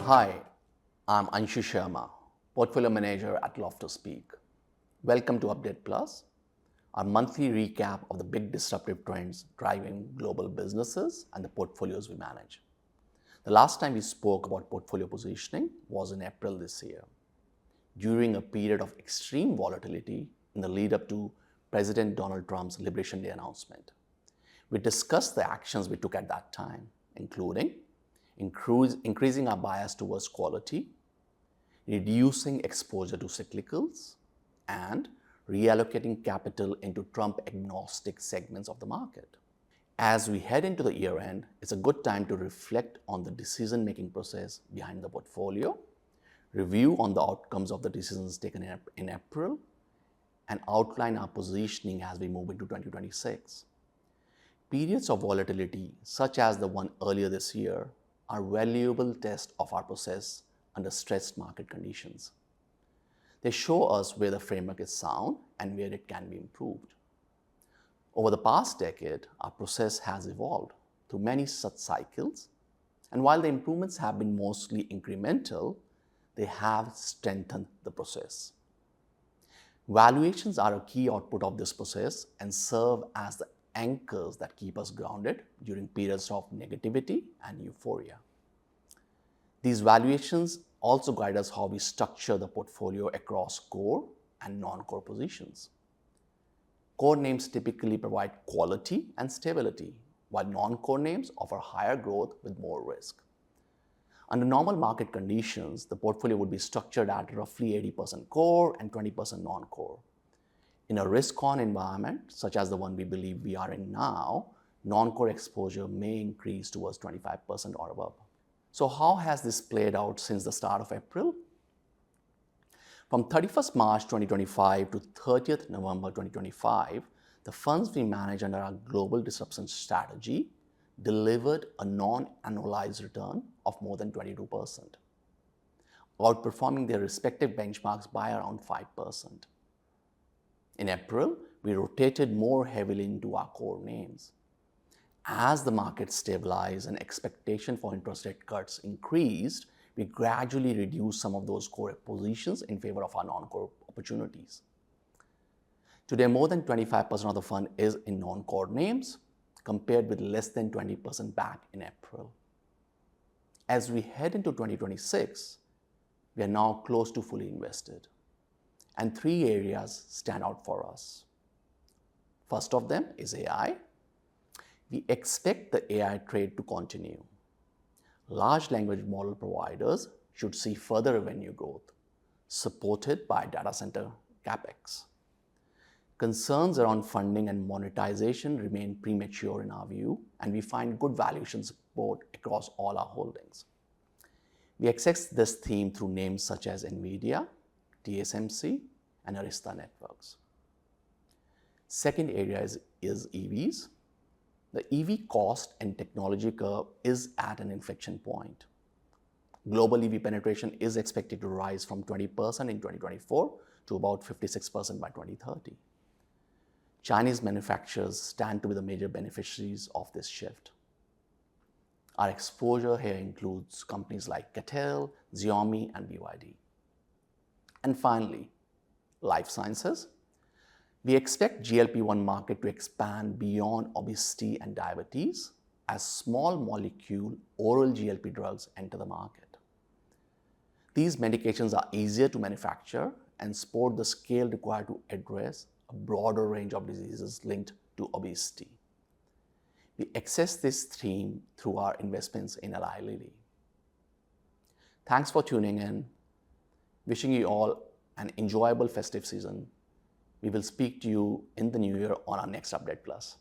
Hi, I'm Anshu Sharma, Portfolio Manager at Love to Speak. Welcome to Update Plus, our monthly recap of the big disruptive trends driving global businesses and the portfolios we manage. The last time we spoke about portfolio positioning was in April this year, during a period of extreme volatility in the lead up to President Donald Trump's Liberation Day announcement. We discussed the actions we took at that time, including increasing our bias towards quality, reducing exposure to cyclicals, and reallocating capital into Trump-agnostic segments of the market. As we head into the year end, it's a good time to reflect on the decision-making process behind the portfolio, review on the outcomes of the decisions taken in April, and outline our positioning as we move into 2026. Periods of volatility, such as the one earlier this year, are valuable tests of our process under stressed market conditions. They show us where the framework is sound and where it can be improved. Over the past decade, our process has evolved through many such cycles, and while the improvements have been mostly incremental, they have strengthened the process. Valuations are a key output of this process and serve as the anchors that keep us grounded during periods of negativity and euphoria. These valuations also guide us how we structure the portfolio across core and non-core positions. Core names typically provide quality and stability, while non-core names offer higher growth with more risk. Under normal market conditions, the portfolio would be structured at roughly 80% core and 20% non-core. In a risk-on environment, such as the one we believe we are in now, non-core exposure may increase towards 25% or above. So how has this played out since the start of April? From 31st March 2025 to 30th November 2025, the funds we manage under our global disruption strategy delivered a non-annualized return of more than 22%, outperforming their respective benchmarks by around 5%. In April, we rotated more heavily into our core names. As the market stabilized and expectation for interest rate cuts increased, we gradually reduced some of those core positions in favor of our non-core opportunities. Today, more than 25% of the fund is in non-core names, compared with less than 20% back in April. As we head into 2026, we are now close to fully invested, and three areas stand out for us. First of them is AI. We expect the AI trade to continue. Large language model providers should see further revenue growth, supported by data center capex. Concerns around funding and monetization remain premature in our view, and we find good valuation support across all our holdings. We access this theme through names such as NVIDIA, TSMC, and Arista Networks. Second area is EVs. The EV cost and technology curve is at an inflection point. Global EV penetration is expected to rise from 20% in 2024 to about 56% by 2030. Chinese manufacturers stand to be the major beneficiaries of this shift. Our exposure here includes companies like CATL, Xiaomi, and BYD. And finally, life sciences. We expect GLP-1 market to expand beyond obesity and diabetes as small molecule oral GLP drugs enter the market. These medications are easier to manufacture and support the scale required to address a broader range of diseases linked to obesity. We access this theme through our investments in Eli Lilly. Thanks for tuning in. Wishing you all an enjoyable festive season. We will speak to you in the new year on our next Update Plus.